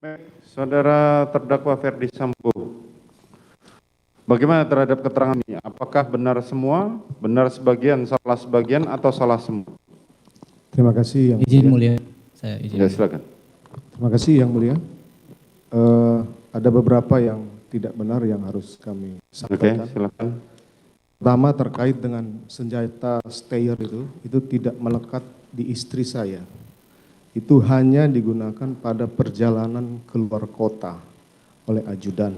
Baik, Saudara terdakwa Ferdi Sambo, bagaimana terhadap keterangan ini? Apakah benar semua, benar sebagian, salah sebagian, atau salah semua? Terima kasih yang Izin mulia. mulia, saya izin. Ya, silakan. Terima kasih yang mulia. Ada beberapa yang tidak benar yang harus kami Oke, sampaikan. silakan. Pertama terkait dengan senjata stayer itu tidak melekat di istri saya. Itu hanya digunakan pada perjalanan keluar kota oleh ajudan.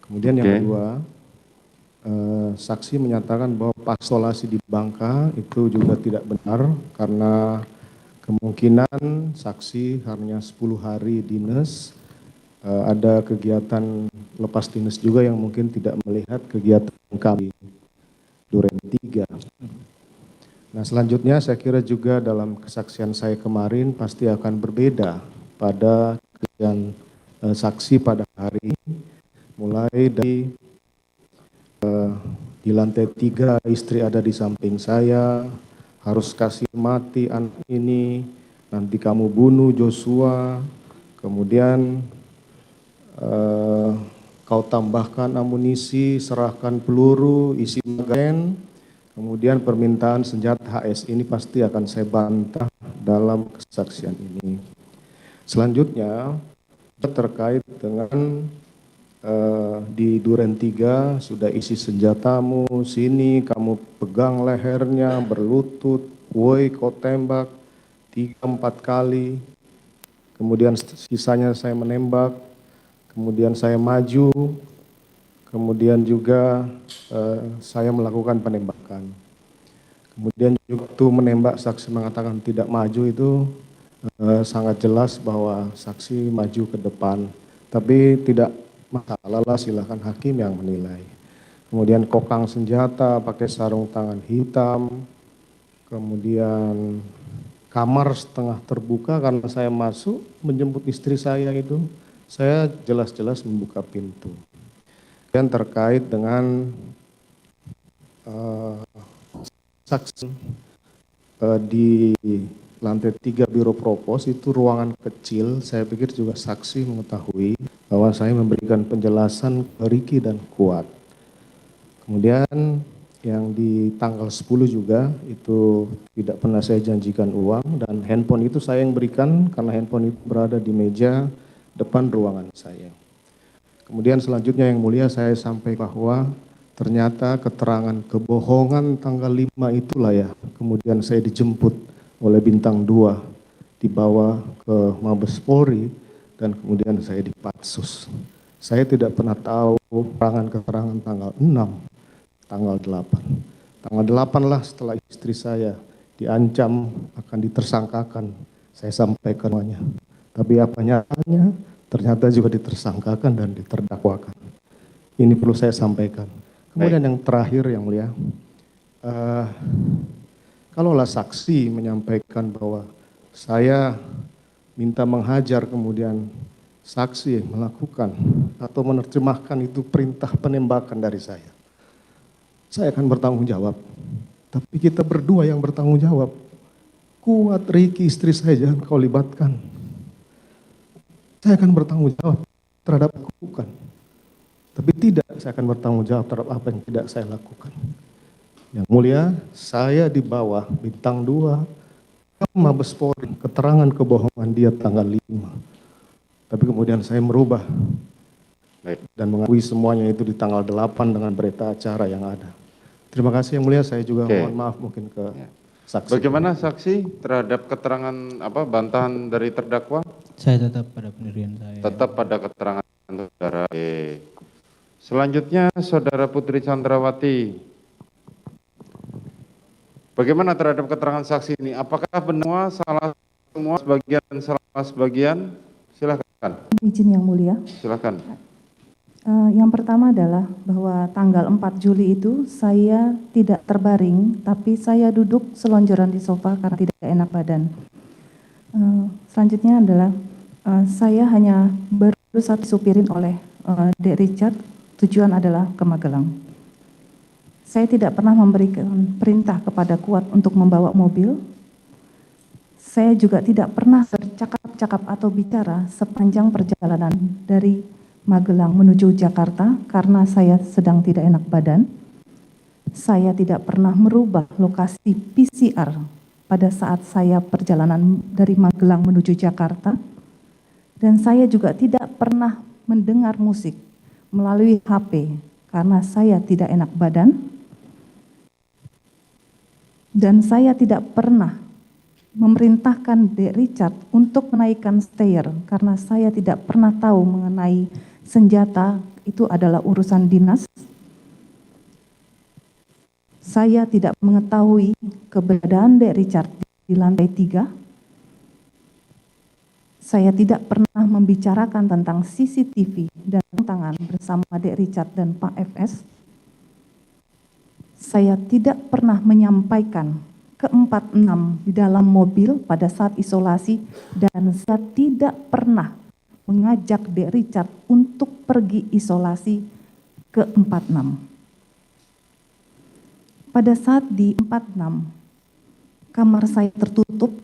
Kemudian yang kedua, saksi menyatakan bahwa pastolasi di Bangka itu juga tidak benar karena kemungkinan saksi hanya 10 hari dinas, ada kegiatan lepas dinas juga yang mungkin tidak melihat kegiatan kami Duren 3. Nah selanjutnya saya kira juga dalam kesaksian saya kemarin pasti akan berbeda pada kesaksian saksi pada hari ini, mulai dari di lantai 3 istri ada di samping saya, harus kasih mati anak ini, nanti kamu bunuh Joshua, kemudian kau tambahkan amunisi, serahkan peluru, isi magazen, kemudian permintaan senjata HS ini pasti akan saya bantah dalam kesaksian ini. Selanjutnya terkait dengan di Duren 3 sudah isi senjatamu, sini kamu pegang lehernya, berlutut, woi kau tembak 3-4 kali, kemudian sisanya saya menembak, kemudian saya maju, kemudian juga saya melakukan penembakan. Kemudian juga waktu menembak saksi mengatakan tidak maju itu sangat jelas bahwa saksi maju ke depan, tapi tidak masalah lah, silahkan hakim yang menilai. Kemudian kokang senjata pakai sarung tangan hitam, kemudian kamar setengah terbuka karena saya masuk menjemput istri saya itu, saya jelas-jelas membuka pintu. Dan terkait dengan saksi di lantai 3 Biro Propos itu ruangan kecil, saya pikir juga saksi mengetahui bahwa saya memberikan penjelasan ke Riki dan Kuat. Kemudian yang di tanggal 10 juga itu tidak pernah saya janjikan uang dan handphone itu saya yang berikan karena handphone itu berada di meja depan ruangan saya. Kemudian selanjutnya yang mulia saya sampaikan bahwa ternyata keterangan kebohongan tanggal 5 itulah ya, kemudian saya dijemput oleh Bintang 2 dibawa ke Mabes Polri dan kemudian saya dipatsus. Saya tidak pernah tahu keterangan tanggal 6, tanggal 8. Tanggal 8 lah setelah istri saya diancam akan ditersangkakan, saya sampaikan semuanya. Tapi apa nyatanya ternyata juga ditersangkakan dan diterdakwakan. Ini perlu saya sampaikan. Kemudian yang terakhir yang mulia, kalaulah saksi menyampaikan bahwa saya minta menghajar kemudian saksi melakukan atau menerjemahkan itu perintah penembakan dari saya akan bertanggung jawab. Tapi kita berdua yang bertanggung jawab. Kuat, Riki, istri saya jangan kau libatkan. Saya akan bertanggung jawab terhadap lakukan. Tapi tidak, saya akan bertanggung jawab terhadap apa yang tidak saya lakukan. Yang mulia, saya di bawah Bintang 2 ke Mabes Polri, keterangan kebohongan dia tanggal 5. Tapi kemudian saya merubah dan mengakui semuanya itu di tanggal 8 dengan berita acara yang ada. Terima kasih yang mulia, saya juga mohon maaf mungkin ke saksi. Bagaimana saksi terhadap keterangan bantahan dari terdakwa? Saya tetap pada pendirian saya. Tetap pada keterangan saudara. Selanjutnya saudara Putri Chandrawati. Bagaimana terhadap keterangan saksi ini? Apakah benar salah semua, sebagian salah sebagian? Silakan. Izin yang mulia. Silakan. Yang pertama adalah bahwa tanggal 4 Juli itu saya tidak terbaring, tapi saya duduk selonjoran di sofa karena tidak enak badan. Selanjutnya adalah saya hanya baru saat disupirin oleh Dek Richard, tujuan adalah ke Magelang. Saya tidak pernah memberikan perintah kepada Kuat untuk membawa mobil. Saya juga tidak pernah bercakap-cakap atau bicara sepanjang perjalanan dari Magelang menuju Jakarta karena saya sedang tidak enak badan. Saya tidak pernah merubah lokasi PCR pada saat saya perjalanan dari Magelang menuju Jakarta. Dan saya juga tidak pernah mendengar musik melalui HP karena saya tidak enak badan. Dan saya tidak pernah memerintahkan Dek Richard untuk menaikkan stair karena saya tidak pernah tahu mengenai senjata, itu adalah urusan dinas. Saya tidak mengetahui keberadaan Dek Richard di lantai 3. Saya tidak pernah membicarakan tentang CCTV dan tangan bersama Dek Richard dan Pak FS. Saya tidak pernah menyampaikan ke 46 di dalam mobil pada saat isolasi, dan saya tidak pernah mengajak Dek Richard untuk pergi isolasi ke 46. Pada saat di 46, kamar saya tertutup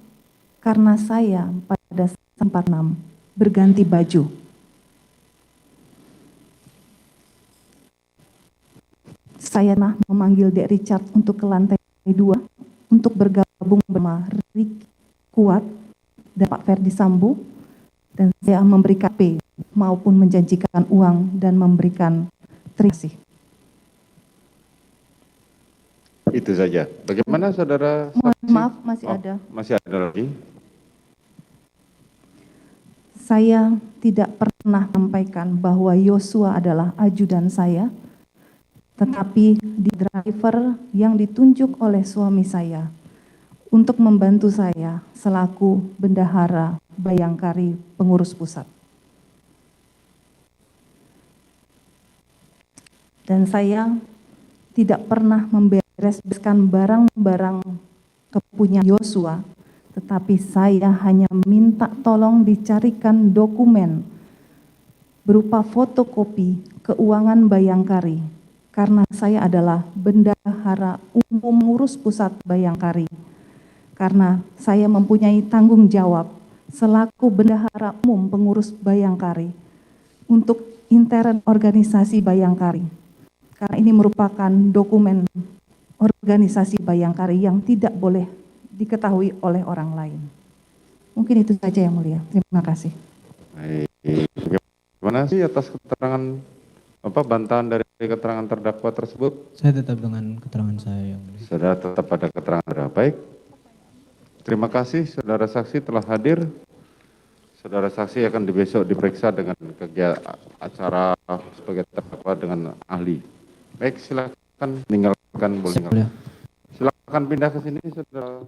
karena saya pada 46 berganti baju. Saya memanggil Dek Richard untuk ke lantai 2 untuk bergabung bersama Ricky Kuat dan Pak Ferdi Sambo, dan saya memberikan P maupun menjanjikan uang dan memberikan terima kasih. Itu saja. Bagaimana saudara saksi? Mohon maaf, masih ada. Masih ada lagi? Saya tidak pernah menyampaikan bahwa Yosua adalah ajudan saya, tetapi di driver yang ditunjuk oleh suami saya untuk membantu saya selaku bendahara Bayangkari pengurus pusat. Dan saya tidak pernah membereskan barang-barang kepunyaan Yosua, tetapi saya hanya minta tolong dicarikan dokumen berupa fotokopi keuangan Bayangkari, karena saya adalah bendahara umum pengurus pusat Bayangkari. Karena saya mempunyai tanggung jawab selaku bendahara umum pengurus Bayangkari untuk intern organisasi Bayangkari. Karena ini merupakan dokumen organisasi Bayangkari yang tidak boleh diketahui oleh orang lain. Mungkin itu saja yang mulia. Terima kasih. Baik. Bagaimana sih atas keterangan bantahan dari keterangan terdakwa tersebut? Saya tetap dengan keterangan saya yang mulia. Saudara tetap pada keterangan saudara. Baik. Terima kasih saudara saksi telah hadir. Saudara saksi akan besok diperiksa dengan kegiatan acara sebagai terdakwa dengan ahli. Baik, silakan meninggalkan boleh. Siap, mulia. Silakan pindah ke sini saudara.